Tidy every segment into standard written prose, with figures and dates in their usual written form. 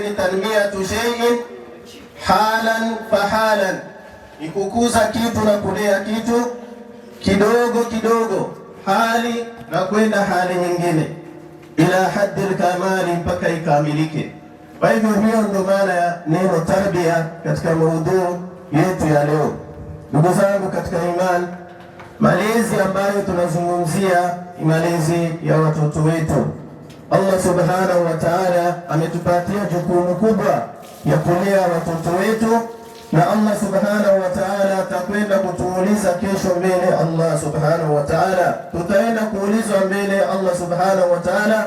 ni tanmiyatu shay'in halan fahalan, ni kukuza kitu na kulea kitu kidogo kidogo, hali na kwenda hali nyingine, ila haddi al-kamali, mpaka ikamilike. Kwa hivyo hiyo ndio maana ya neno tarbia katika maudhui yetu ya leo. Ndugu zangu katika imani, malezi ambayo tunazungumzia ni malezi ya watoto wetu. Allah subhanahu wa ta'ala ametupatia jukumu kubwa ya kulea watoto wetu, na Allah subhanahu wa ta'ala atakwenda kutuuliza kesho mbele Allah subhanahu wa ta'ala. Tutaenda kuulizwa mbele Allah subhanahu wa ta'ala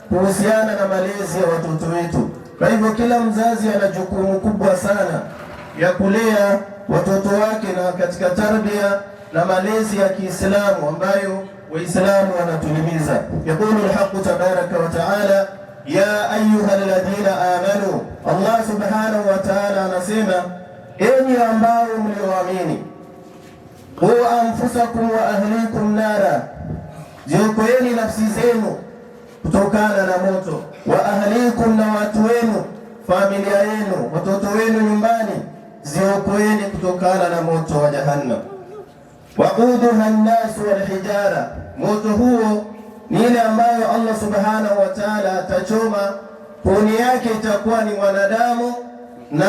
kuhusiana na malezi ya watoto wetu. Kwa hivyo kila mzazi ana jukumu kubwa sana ya kulea watoto wake na katika tarbia na malezi ya Kiislamu ambayo Waislamu wanatuhimiza. Yaqulu al-haqqu tabaraka wa ta'ala, ya ayyuhalladhina amanu. Allah subhanahu wa ta'ala anasema, enyi ambao mlioamini, qu anfusakum wa ahlikum nara, jiokoeni nafsi zenu kutokana na moto, wa ahlikum, na watu wenu, familia yenu, watoto wenu nyumbani, ziokoeni kutokana na moto wa Jahannam. Waquduha an-nas wal hijara, moto huo ni ile ambayo Allah subhanahu wa ta'ala atachoma, kuni yake itakuwa ni wanadamu na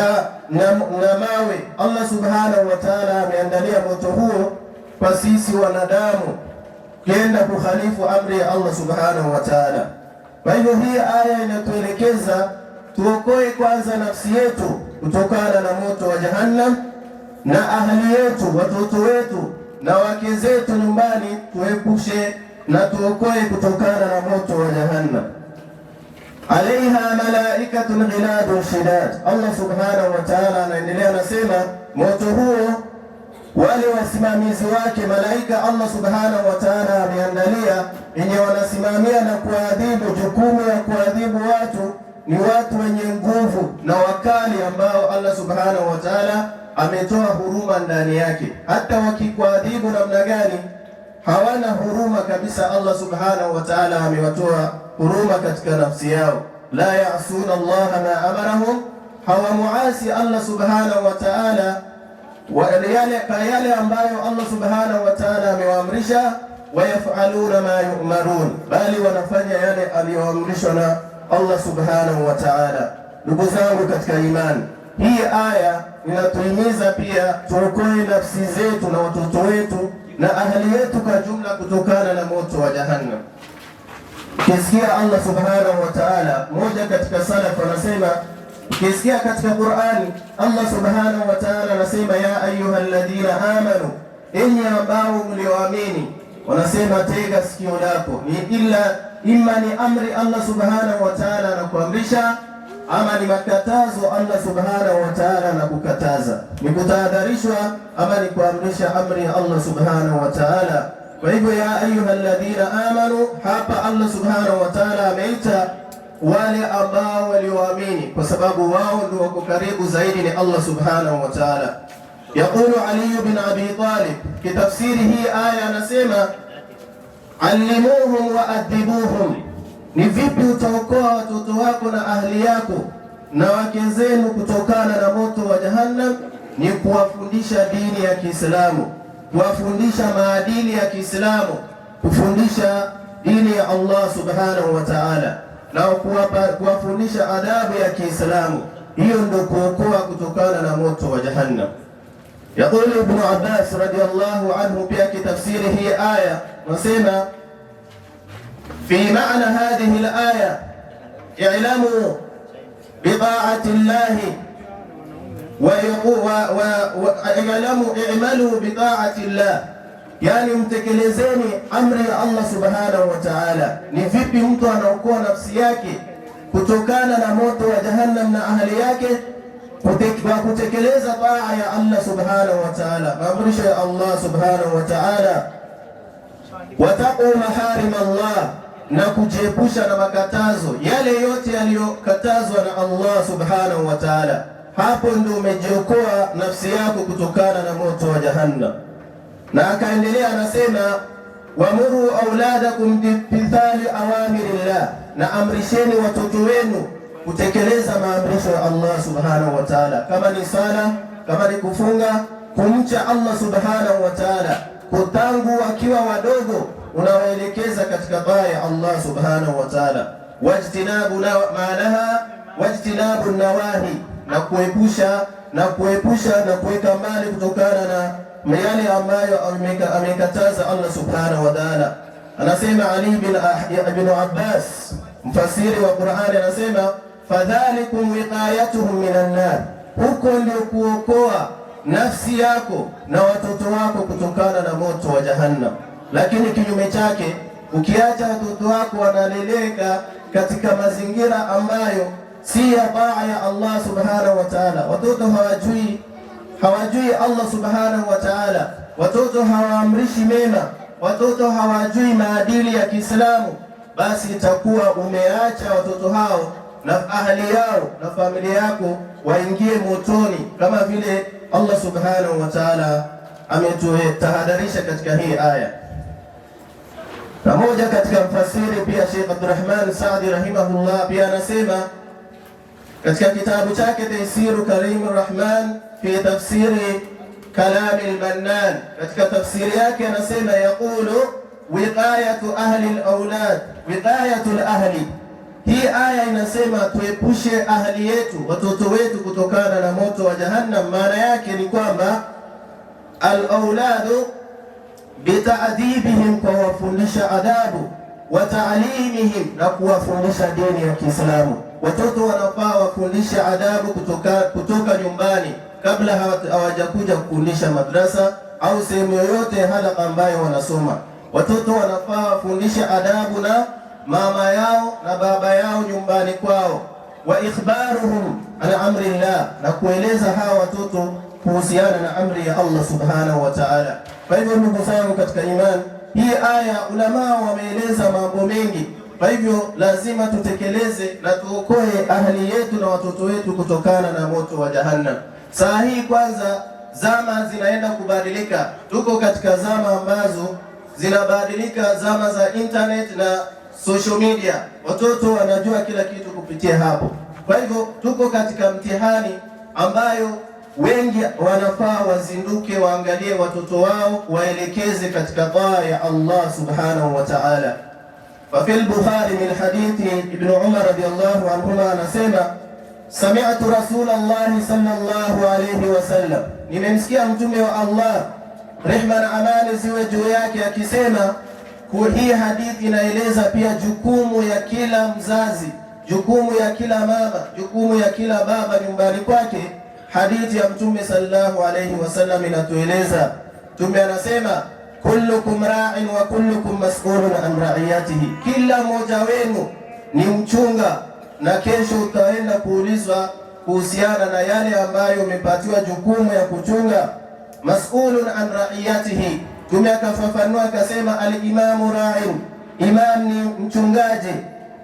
mawe. Allah subhanahu wa ta'ala ameandalia moto huo kwa sisi wanadamu kienda kukhalifu amri ya Allah subhanahu wa ta'ala. Kwa hivyo hii aya inatuelekeza tuokoe kwanza nafsi yetu kutokana na moto wa Jahannam, na ahli yetu, watoto wetu na wake zetu nyumbani tuepushe na tuokoe kutokana na moto wa Jahannam. Alaiha malaikatun ghiladun shidad. Allah subhanahu wa ta'ala anaendelea anasema, moto huo wale wasimamizi wake malaika Allah subhanahu wa ta'ala ameandalia yenye wanasimamia na kuadhibu. Jukumu ya kuadhibu watu ni watu wenye nguvu na wakali ambao Allah subhanahu wa ta'ala ametoa huruma ndani yake. Hata wakikuadhibu namna gani, hawana huruma kabisa. Allah subhanahu wa ta'ala amewatoa huruma katika nafsi yao. La ya'suna Allah ma amarahum, hawamuasi Allah subhanahu wa ta'ala yale ambayo Allah subhanahu wa ta'ala amewaamrisha, wayafaluna ma yu'marun, bali wanafanya yale aliyoamrishwa na Allah subhanahu wa ta'ala. Ndugu zangu katika imani, hii aya inatuhimiza pia tuokoe nafsi zetu na watoto wetu na ahli yetu kwa jumla kutokana na moto wa Jahannam. Kisikia Allah subhanahu wa ta'ala, moja katika salaf anasema, kisikia katika Qur'ani Allah subhanahu wa ta'ala anasema, ya ayyuhalladhina amanu, enyi ambao mlioamini, wanasema tega sikio lako, ni imma ni amri Allah subhanahu wa ta'ala anakuamrisha, ama ni makatazo Allah subhanahu wa ta'ala anakukataza, ni kutahadharishwa ama ni kuamrisha amri ya Allah subhanahu wa ta'ala. Kwa hivyo ya ayyuhalladhina amanu, hapa Allah subhanahu wa ta'ala ameita wale ambao walioamini, kwa sababu wao ndio wako karibu zaidi ni Allah subhanahu wa ta'ala. Yaqulu Ali bin Abi Talib, kitafsiri hii aya anasema, allimuhum wa adibuhum, ni vipi utaokoa watoto wako na ahli yako na wake zenu kutokana na moto wa Jahannam? Ni kuwafundisha dini ya Kiislamu, kuwafundisha maadili ya Kiislamu, kufundisha dini ya Allah subhanahu wa ta'ala, na kuwafundisha adabu ya Kiislamu. Hiyo ndio kuokoa kutokana na moto wa Jahannam. Yaqulu Ibn Abbas radiyallahu anhu pia kitafsiri hii aya nasema, fi maana hadhihi al-aya i'lamu bi ta'ati Allah i'malu bi ta'ati Allah, yani mtekelezeni amri ya Allah subhanahu wa ta'ala. Ni vipi mtu anaokoa nafsi yake kutokana na moto wa Jahannam na ahli yake? Kutekeleza taa ya Allah subhanahu wa ta'ala, maamrisho ya Allah subhanahu wa ta'ala, wataqu maharim Allah, na kujiepusha na makatazo yale yote yaliyokatazwa na Allah subhanahu wa ta'ala. Hapo ndio umejiokoa nafsi yako kutokana na moto wa Jahannam. Na akaendelea anasema, wamuru auladakum bimtithali awamirillah, na amrisheni watoto wenu kutekeleza maamrisho ya Allah subhanahu wa ta'ala, kama ni sala, kama ni kufunga, kumcha Allah subhanahu wa ta'ala. Kutangu wakiwa wadogo unawaelekeza katika taa ya Allah subhanahu wa ta'ala. Wajtinabu manaha wajtinabu nawahi, na kuepusha na kuweka mbali kutokana na yale ambayo amekataza Allah subhanahu wa ta'ala. Anasema Ali bin Abbas, mfasiri wa Qur'ani, anasema fadhalikum wiqayatuhum minan nar, huko ndio kuokoa nafsi yako na watoto wako kutokana na moto wa Jahannam. Lakini kinyume chake, ukiacha watoto wako wanaleleka katika mazingira ambayo si ya taa ya Allah subhanahu wa ta'ala, watoto hawajui Allah subhanahu wa ta'ala, watoto hawaamrishi mema, watoto hawajui maadili ya Kiislamu, basi itakuwa umeacha watoto hao na ahli yao na familia yako waingie motoni, kama vile Allah subhanahu wa ta'ala ametutahadharisha katika hii aya. Na moja katika mfasiri pia Sheikh Abdurrahman Saadi rahimahullah pia anasema katika kitabu chake Taysiru Karimur Rahman fi tafsiri Kalam al-Mannan, katika tafsiri yake anasema yaqulu wiqayatu ahli al-awlad, wiqayatu al-ahli. Hii aya inasema tuepushe ahli yetu, watoto wetu, kutokana na moto wa Jahannam. Maana yake ni kwamba al-awladu bita'dibihim, kwa wafundisha adabu, wa ta'limihim, na kuwafundisha dini ya Kiislamu. Watoto wanafaa wafundishe adabu kutoka nyumbani kabla hawajakuja kufundisha madrasa au sehemu yoyote halaka ambayo wanasoma. Watoto wanafaa wafundishe adabu na mama yao na baba yao nyumbani kwao, wa ikhbaruhum an amrillah, na kueleza hawa watoto kuhusiana na amri ya Allah subhanahu wa ta'ala. Kwa hivyo ndugu zangu katika imani, hii aya ulama wameeleza mambo mengi. Kwa hivyo lazima tutekeleze na tuokoe ahli yetu na watoto wetu kutokana na moto wa Jahannam. Saa hii kwanza zama zinaenda kubadilika, tuko katika zama ambazo zinabadilika, zama za internet na social media. Watoto wanajua kila kitu kupitia hapo. Kwa hivyo tuko katika mtihani ambayo wengi wanafaa wazinduke, waangalie watoto wao, waelekeze katika taa ya Allah subhanahu wa ta'ala. Fa fil Bukhari min hadithi Ibn Umar radiyallahu anhuma anasema sami'tu Rasulullah sallallahu alayhi wasallam, nimemsikia mtume wa Allah rehma na amani ziwe juu yake akisema. Hii hadithi inaeleza pia jukumu ya kila mzazi, jukumu ya kila mama, jukumu ya kila baba nyumbani kwake. Hadithi ya mtume sallallahu alayhi wasallam inatueleza, mtume anasema kullukum ra'in wa kullukum mas'ulun an ra'iyatihi, kila mmoja wenu ni mchunga na kesho utaenda kuulizwa kuhusiana na yale ambayo umepatiwa jukumu ya kuchunga. Mas'ulun an ra'iyatihi, mtume akafafanua akasema al-imamu ra'in, imam ni mchungaji.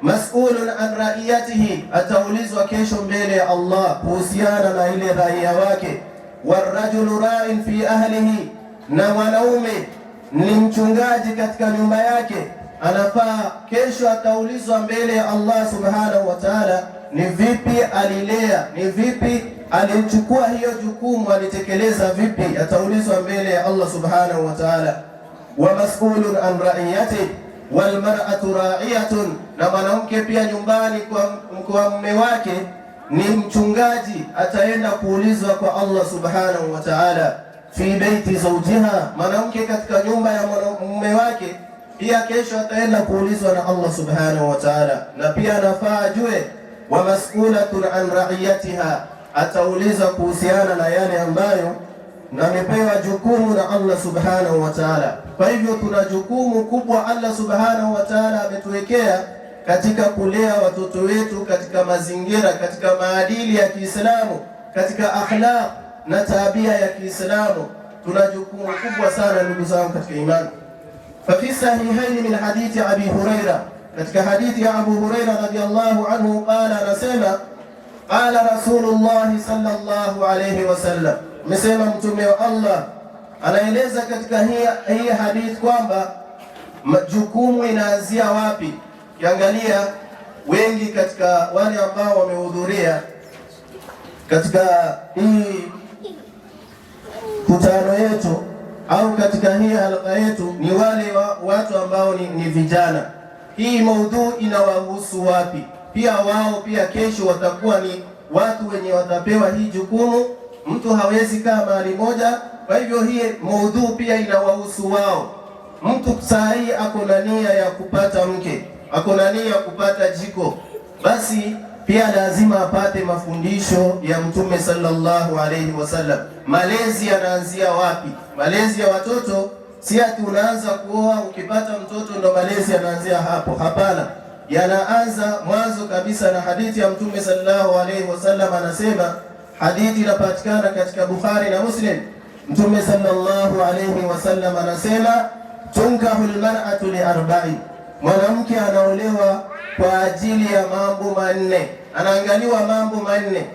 Mas'ulun an ra'iyatihi, ataulizwa kesho mbele ya Allah kuhusiana na ile raia wake. Warajulu ra'in fi ahlihi, na mwanaume ni mchungaji katika nyumba yake, anafaa kesho ataulizwa mbele ya Allah subhanahu wa ta'ala, ni vipi alilea, ni vipi alichukua hiyo jukumu, alitekeleza vipi, ataulizwa mbele ya Allah subhanahu wa ta'ala. Wa mas'ulun an ra'iyatihi wal mar'atu ra'iyatun, na mwanamke pia nyumbani kwa mume wake ni mchungaji, ataenda kuulizwa kwa Allah subhanahu wa ta'ala. Fi baiti zawjiha, mwanamke katika nyumba ya mume wake pia kesho ataenda kuulizwa na Allah subhanahu wa ta'ala. Na pia anafaa ajue wa mas'ulatun an ra'iyatiha, ataulizwa kuhusiana na yale ambayo na amepewa jukumu na Allah subhanahu wa ta'ala. Kwa hivyo tuna jukumu kubwa Allah subhanahu wa ta'ala ametuwekea katika kulea watoto wetu katika mazingira, katika maadili ya Kiislamu, katika akhlaq na tabia ya Kiislamu. Tuna jukumu kubwa sana ndugu zangu katika imani. Fa fi sahihaini min hadithi Abi Huraira, katika hadithi ya Abu Huraira radhiyallahu anhu qala, anasema qala Rasulullah sallallahu alayhi wasallam, amesema mtume wa Allah, anaeleza katika hii hadithi kwamba jukumu inaanzia wapi. Kiangalia wengi katika wale ambao wamehudhuria katika hii kutano yetu au katika hii halqa yetu ni wale watu ambao ni vijana. Hii maudhui inawahusu wapi? Pia wao pia kesho watakuwa ni watu wenye watapewa hii jukumu. Mtu hawezi kaa mahali moja, kwa hivyo hii maudhui pia inawahusu wao. Mtu saa hii ako na nia ya kupata mke, ako na nia ya kupata jiko, basi pia lazima apate mafundisho ya Mtume sallallahu alaihi wasallam. Malezi yanaanzia wapi? Malezi ya watoto si ati unaanza kuoa ukipata mtoto ndo malezi yanaanzia hapo. Hapana, yanaanza mwanzo kabisa na hadithi ya Mtume sallallahu alaihi wasallam. Anasema, hadithi inapatikana katika Bukhari na Muslim. Mtume sallallahu alaihi wasallam anasema, tunkahu almar'atu li arba'in, mwanamke anaolewa kwa ajili ya mambo manne. Anaangaliwa mambo manne.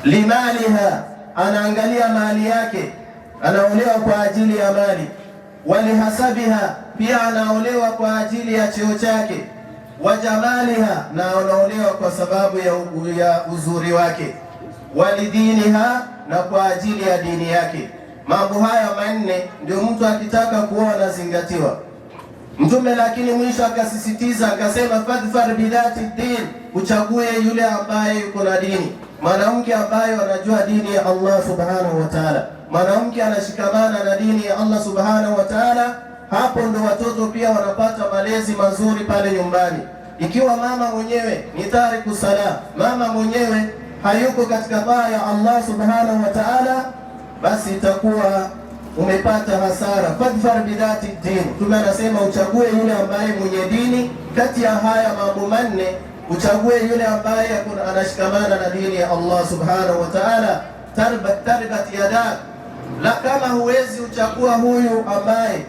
Limaliha, anaangalia mali yake, anaolewa kwa ajili ya mali. Walihasabiha, pia anaolewa kwa ajili ya cheo chake. Wajamaliha, na anaolewa kwa sababu ya uzuri wake. Walidiniha, na kwa ajili ya dini yake. Mambo haya manne ndio mtu akitaka kuoa anazingatiwa. Mtume lakini mwisho akasisitiza akasema, fadhfar bidhati din, uchague yule ambaye yuko na dini, mwanamke ambaye anajua dini ya Allah subhanahu wa ta'ala, mwanamke anashikamana na dini ya Allah subhanahu wa ta'ala. Hapo ndo watoto pia wanapata malezi mazuri pale nyumbani. Ikiwa mama mwenyewe ni tariku sala, mama mwenyewe hayuko katika taa ya Allah subhanahu wa ta'ala, basi itakuwa umepata hasara. Fadhfar bidhati din, Mtume anasema uchague yule ambaye mwenye dini. Kati ya haya mambo manne uchague yule ambaye anashikamana na dini ya Allah subhanahu wa ta'ala. Tarbat yadak, la kama huwezi uchagua huyu ambaye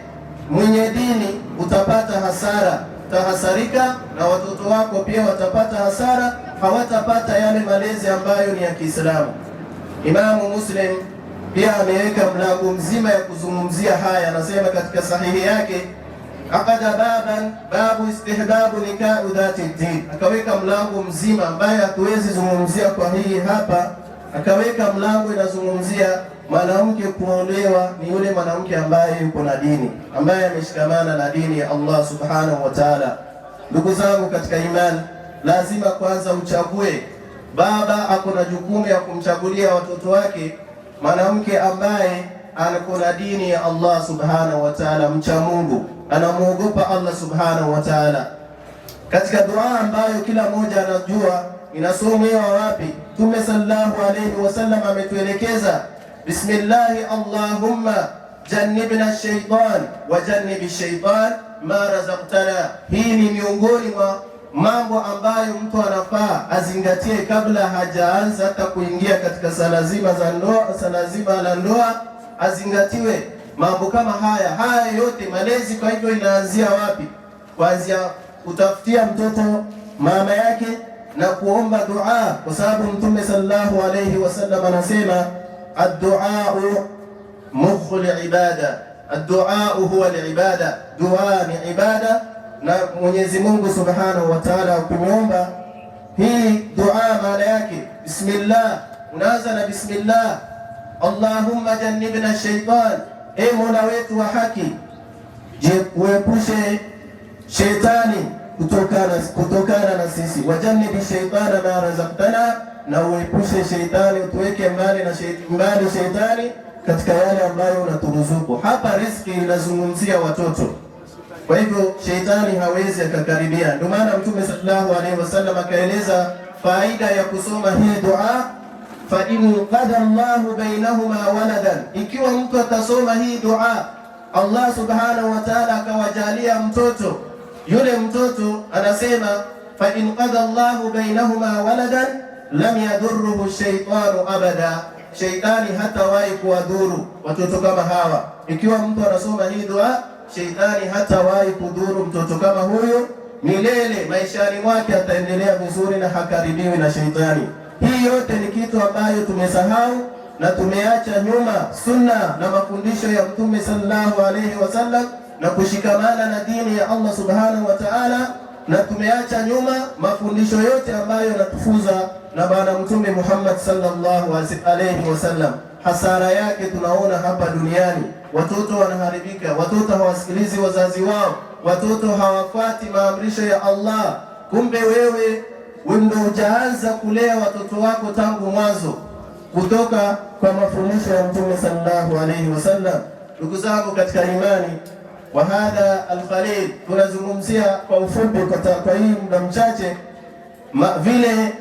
mwenye dini, utapata hasara, utahasarika na watoto wako pia watapata hasara, hawatapata yale malezi ambayo ni ya Kiislamu. Imamu Muslim pia ameweka mlango mzima ya kuzungumzia haya. Anasema katika sahihi yake, akada babu istihbabu nikah dhati din, akaweka mlango mzima ambaye hatuwezi zungumzia kwa hii hapa. Akaweka mlango inazungumzia mwanamke kuolewa ni yule mwanamke ambaye yuko na dini, ambaye ameshikamana na dini ya Allah subhanahu wa ta'ala. Ndugu zangu katika imani, lazima kwanza uchague. Baba ako na jukumu ya kumchagulia watoto wake mwanamke ambaye ako na dini ya Allah subhanahu wa ta'ala, mcha Mungu, anamuogopa Allah subhanahu wa ta'ala. Katika dua ambayo kila mmoja anajua inasomewa wapi, Mtume sallallahu alayhi wasallam ametuelekeza, bismillahi allahumma jannibna shaytan wa jannibi shaytan ma razaqtana. Hii ni miongoni mwa mambo ambayo mtu anafaa azingatie kabla hajaanza hata kuingia katika sala zima la ndoa. Azingatiwe mambo kama haya yote malezi. Kwa hivyo inaanzia wapi? Kuanzia kutafutia mtoto mama yake na kuomba dua, kwa sababu Mtume sallallahu alayhi wasallam anasema, ad-du'a mukhul ibada, ad-du'a huwa al-ibada, dua ni ibada. Na Mwenyezi Mungu subhanahu wa ta'ala ukimwomba hii dua, maana yake bismillah, unaanza na bismillah. Allahumma jannibna shaytan, e Mola wetu wa haki, uepushe shetani kutokana na sisi. Wajannibi shaytana ma razaqtana, na uepushe shetani, utuweke mbali shetani katika yale ambayo unaturuzuku. Hapa riziki inazungumzia watoto, kwa hivyo shetani hawezi akakaribia. Ndio maana Mtume sallallahu alaihi wasallam akaeleza faida ya kusoma hii dua, fa in qada Allahu bainahuma waladan, ikiwa mtu atasoma hii dua Allah subhanahu wa ta'ala akawajalia mtoto, yule mtoto anasema, fa in qada Allahu bainahuma waladan lam yadurruhu shaytanu abada, shaitani hatawahi kuwadhuru watoto kama hawa. Ikiwa mtu anasoma hii dua, shaitani hatawahi kudhuru mtoto kama huyo milele, maishani mwake ataendelea vizuri na hakaribiwi na shaitani. Hii yote ni kitu ambayo tumesahau na tumeacha nyuma sunna na mafundisho ya Mtume sallallahu alayhi wasallam, na kushikamana na dini ya Allah subhanahu wa ta'ala. na tumeacha nyuma mafundisho yote ambayo yanatufunza na Bwana Mtume Muhammad sallallahu alaihi wasallam. Hasara yake tunaona hapa duniani, watoto wanaharibika, watoto hawasikilizi wazazi wao, watoto hawafuati maamrisho ya Allah. Kumbe wewe ndio hujaanza kulea watoto wako tangu mwanzo kutoka kwa mafundisho ya Mtume sallallahu alaihi wasallam. Ndugu zangu katika imani, wa hadha al-Khalil, tunazungumzia kwa ufupi kwa hii muda mchache vile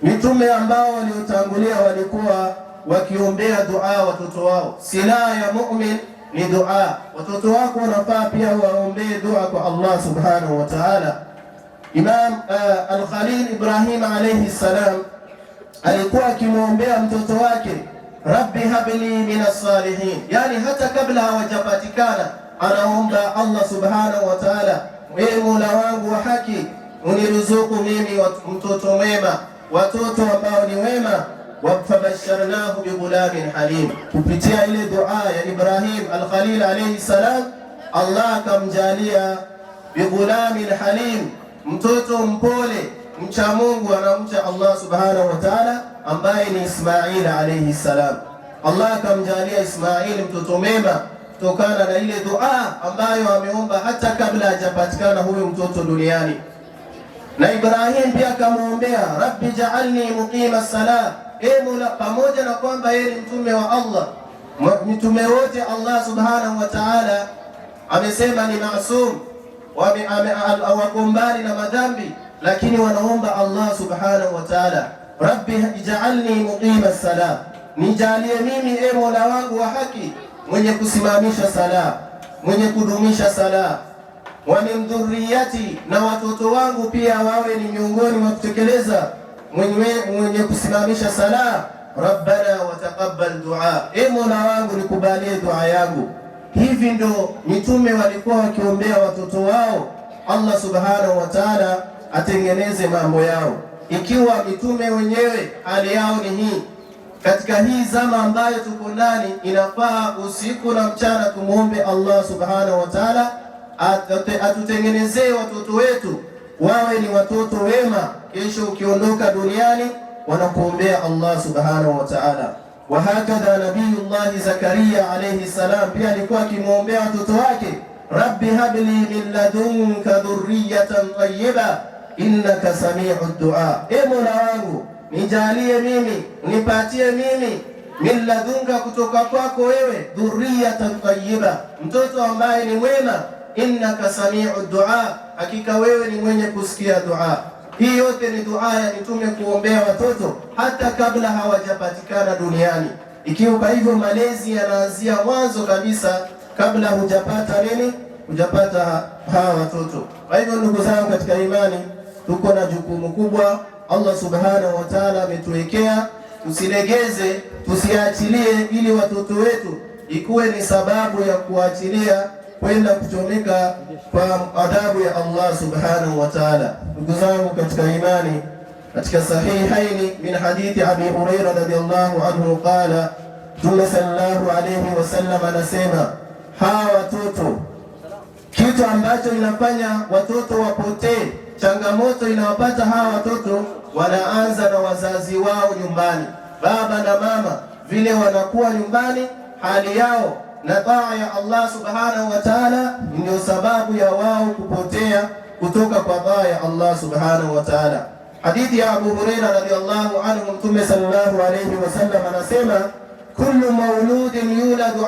mitume ambao waliotangulia walikuwa wakiombea dua watoto wao. Silaha ya mu'min ni dua. Watoto wako wanafaa pia waombee dua kwa Allah subhanahu wa ta'ala. Imam al-Khalil Ibrahim alayhi salam alikuwa akimwombea mtoto wake, Rabbi habli minas salihin, yani hata kabla hawajapatikana anaomba Allah subhanahu wa ta'ala, ewe Mola wangu wa haki, uniruzuku mimi mtoto mwema, watoto ambao ni wema. Fabasharnahu bighulamin halim, kupitia ile dua ya Ibrahim al-Khalil alayhi salam, Allah akamjalia bighulamin halim, mtoto mpole mcha Mungu, anamcha Allah subhanahu wa ta'ala, ambaye ni Ismail alayhi salam. Allah akamjalia Ismail mtoto mwema kutokana na ile dua ambayo ameomba hata kabla hajapatikana huyo mtoto duniani. Na Ibrahim pia akamwombea, Rabbi ja'alni muqima salat, Mola, pamoja na kwamba yeye ni mtume wa Allah, mitume wote Allah subhanahu wa ta'ala amesema ni maasum, wako mbali na madhambi, lakini wanaomba Allah subhanahu wa ta'ala, Rabbi ij'alni muqima salat, nijalie mimi Mola wangu wa haki mwenye kusimamisha sala, mwenye kudumisha sala, wa min dhurriyati, na watoto wangu pia wawe ni miongoni mwa kutekeleza mwenye kusimamisha sala. Rabbana wa taqabbal dua, Mola wangu nikubalie dua yangu. Hivi ndo mitume walikuwa wakiombea watoto wao, Allah subhanahu wa ta'ala atengeneze mambo yao. Ikiwa mitume wenyewe hali yao ni hii, katika hii zama ambayo tuko ndani, inafaa usiku na mchana tumuombe Allah subhanahu wa ta'ala atutengenezee watoto wetu wawe ni watoto wema, kesho ukiondoka duniani wanakuombea Allah subhanahu wa ta'ala. Wa hakadha nabiyullah Zakaria alayhi salam pia alikuwa akimwombea watoto wake, Rabbi habli min ladunka dhurriyatan tayyiba innaka sami'ud du'a, Mola wangu nijalie mimi, nipatie mimi min ladunka, kutoka kwako wewe, dhurriyatan tayyiba, mtoto ambaye ni mwema, innaka sami'ud du'a, hakika wewe ni mwenye kusikia dua. Hii yote ni dua ya mitume kuombea watoto hata kabla hawajapatikana duniani. Ikiwa kwa hivyo malezi yanaanzia mwanzo kabisa, kabla hujapata nini, hujapata hawa watoto. Kwa hivyo ndugu zangu katika imani, tuko na jukumu kubwa Allah subhanahu wa ta'ala ametuwekea, tusilegeze, tusiachilie, ili watoto wetu ikuwe ni sababu ya kuachilia kwenda kuchomeka kwa adhabu ya Allah subhanahu wa ta'ala. Ndugu zangu katika imani, katika sahihaini min hadithi Abi Hurairah radhiyallahu anhu qala, Mtume sallallahu alayhi wasallam anasema, hawa watoto, kitu ambacho inafanya watoto wapotee, changamoto inawapata hawa watoto, wanaanza na wazazi wao nyumbani. Baba na mama vile wanakuwa nyumbani, hali yao na taa ya Allah subhanahu wa ta'ala ndio sababu ya wao kupotea kutoka kwa taa ya Allah subhanahu wa ta'ala. Hadithi ya Abu Hurairah radhiyallahu anhu, Mtume sallallahu alayhi wasallam anasema, kullu mauludin yuladu